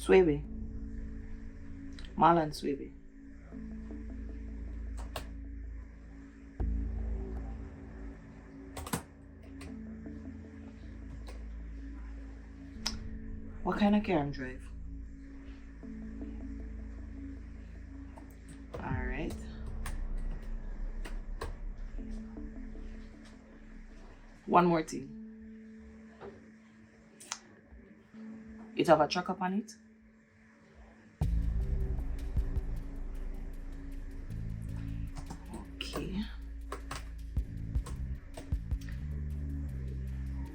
Swebe. Marlon Swebe. What kind of car I'm drive? Alright. One more thing. It have a truck up on it? Okay.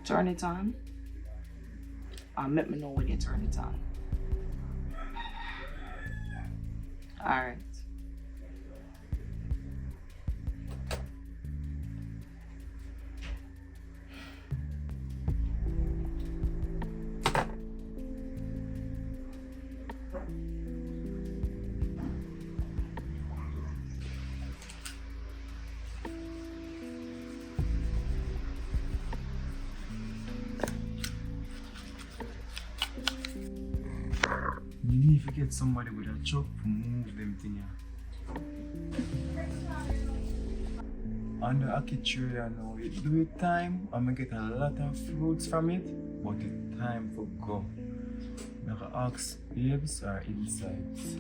Turn it on. And let me know when you turn it on. Alright. You need to get somebody with a truck to move them thing here. On the Aki tree, I know it do it time. I'm gonna get a lot of fruits from it, but it's time for go. I'm gonna ask babes or insides.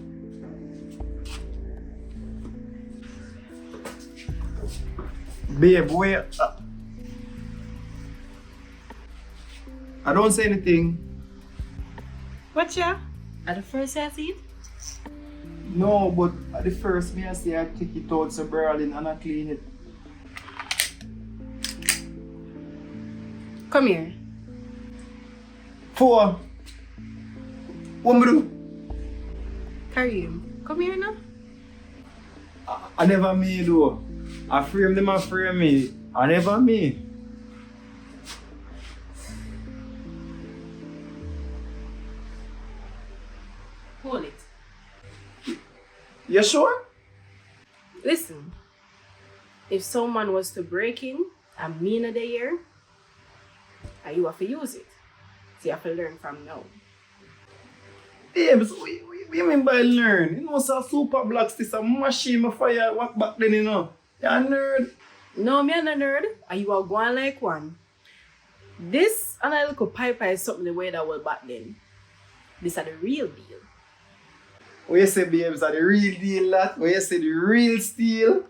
Babe, wait. I don't say anything. What ya? At the first I see it? No, but at the first me I say I take it out some brawling and I clean it. Come here. 4. What me do? Kareem, come here now. I never me though. I frame them, I frame me. I never me. Hold it. You sure? Listen, if someone was to break in and me in the year, and you have to use it. So you have to learn from now. Babes, what you mean by learn? You know, so super blocks, this a machine my fire walk back then, you know. You're a nerd. No, me and a nerd, and you are going like one. This and a little pipe is something the way that was back then. This are the real deal. When you say babes are the real deal, that? When you say the real steel?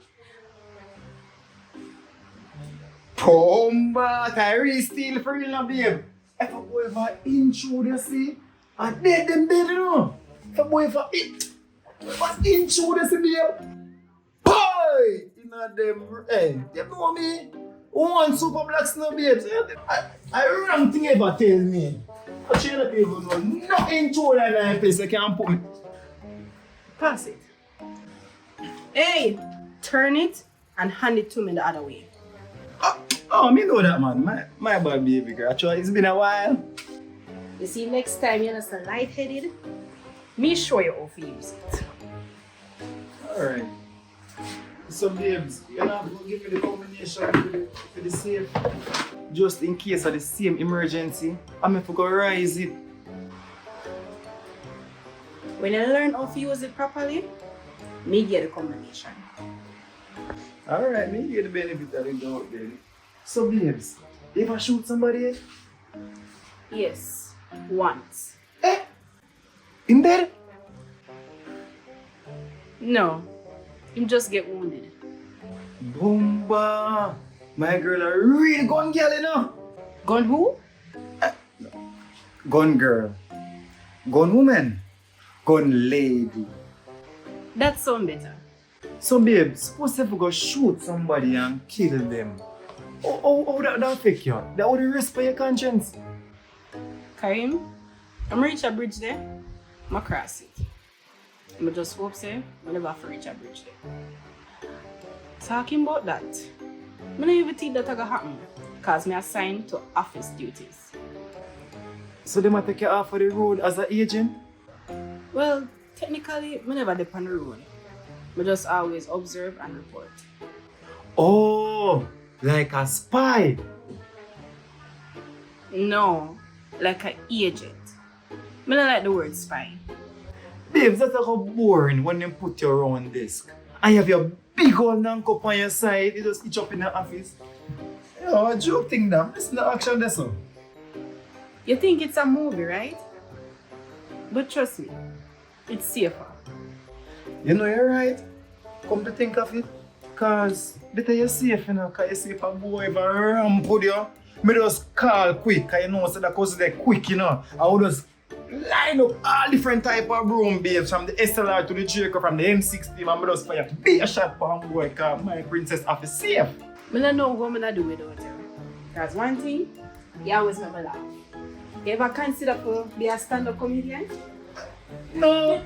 Pomba, I real steel for real now, babe. If a boy ever intrude, you see, I dead them dead, you know. If a boy ever intrude, you see, babe. Boy! You know them, hey, you know me? One super black snow, babes. I wrong thing ever tell me. But you don't even know nothing intrude in that place, you can't put me. Pass it. Hey, turn it and hand it to me the other way. Oh, me know that, man. My bad, baby girl. Actually, it's been a while. You see, next time you're not so lightheaded, me show you how to use it. Alright. So, babes, you're not going to give me the combination for the safe? Just in case of the same emergency, I'm going to go rise it. When you learn how to use it properly, me get the combination. Alright, me get the benefit of the doubt then. So, babes, you ever shoot somebody? Yes, once. Eh? In there? No, him just get wounded. Bomba! My girl a real gun girl, you know? Gun who? Gun girl. Gun woman. Gun lady. That sound better. So, babe, suppose if we go shoot somebody and kill them, how that affect you? That would risk for your conscience. Karim, I'm reach a bridge there, I cross it. I just hope say, I never have to reach a bridge there. Talking about that, I don't even think that gonna happen, because I'm assigned to office duties. So they might take you off of the road as an agent? Well, technically, I never depend on the road. I just always observe and report. Oh, like a spy? No, like an agent. I don't like the word spy. Babes, that's how boring when you put your own desk. And you have your big old cup on your side, you just itch up in the office. You know, a joke thing now. It's not action there, so. You think it's a movie, right? But trust me, it's safer. You know you're right. Come to think of it. Cause better you're safe, you know, cause you see if a boy ever ramp with you, me just call quick, cause you know so that cause they're quick, you know. I would just line up all different type of broom babes from the SLR to the Jacob, from the M60, and me just fire big shot for him boy, cause my princess have to safe. I don't know what I do without you. Because one thing, you always make me laugh. You ever consider to be a stand-up comedian? No.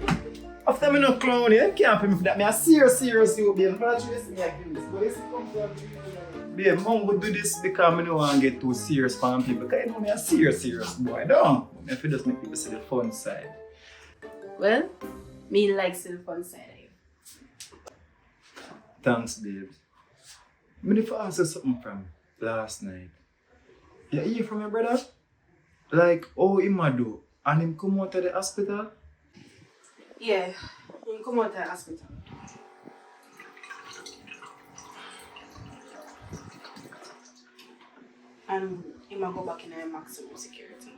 After me no clown, you can't pay me for that. Me a serious you, babe. But you see me a give this. But you see come from babe, mom would do this because I don't want to get too serious for people. Because you know me a serious boy. Don't. I feel just make people see the fun side. Well, me likes the fun side of you. Thanks, babe. Me need to ask you something from last night. You hear from your brother? Like, how him a do? And him come out of the hospital? Yeah, you come out of the hospital. And he might go back in the maximum security.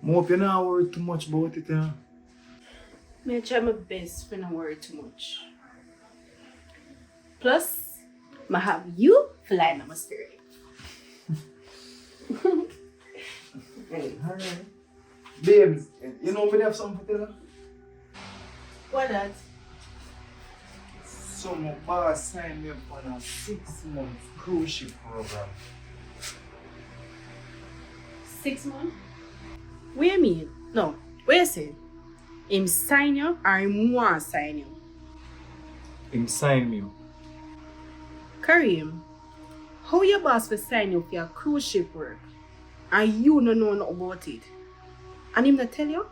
I hope you not worry too much about it, yeah? I try my best to not worry too much. Plus, I have you flying on my spirit. Alright. Babes, you know me have something to tell you? What that? So my boss signed me up on a 6-month cruise ship program. 6 months? What do you mean? No, what you say? Him sign you or him want sign you? Him sign me up. Kareem, how your boss will sign you for your cruise ship work and you don't know nothing about it? And him not tell you?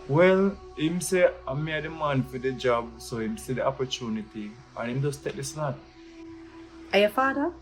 Well, him say I'm the man for the job, so him see the opportunity and him just take the slot. Are your father?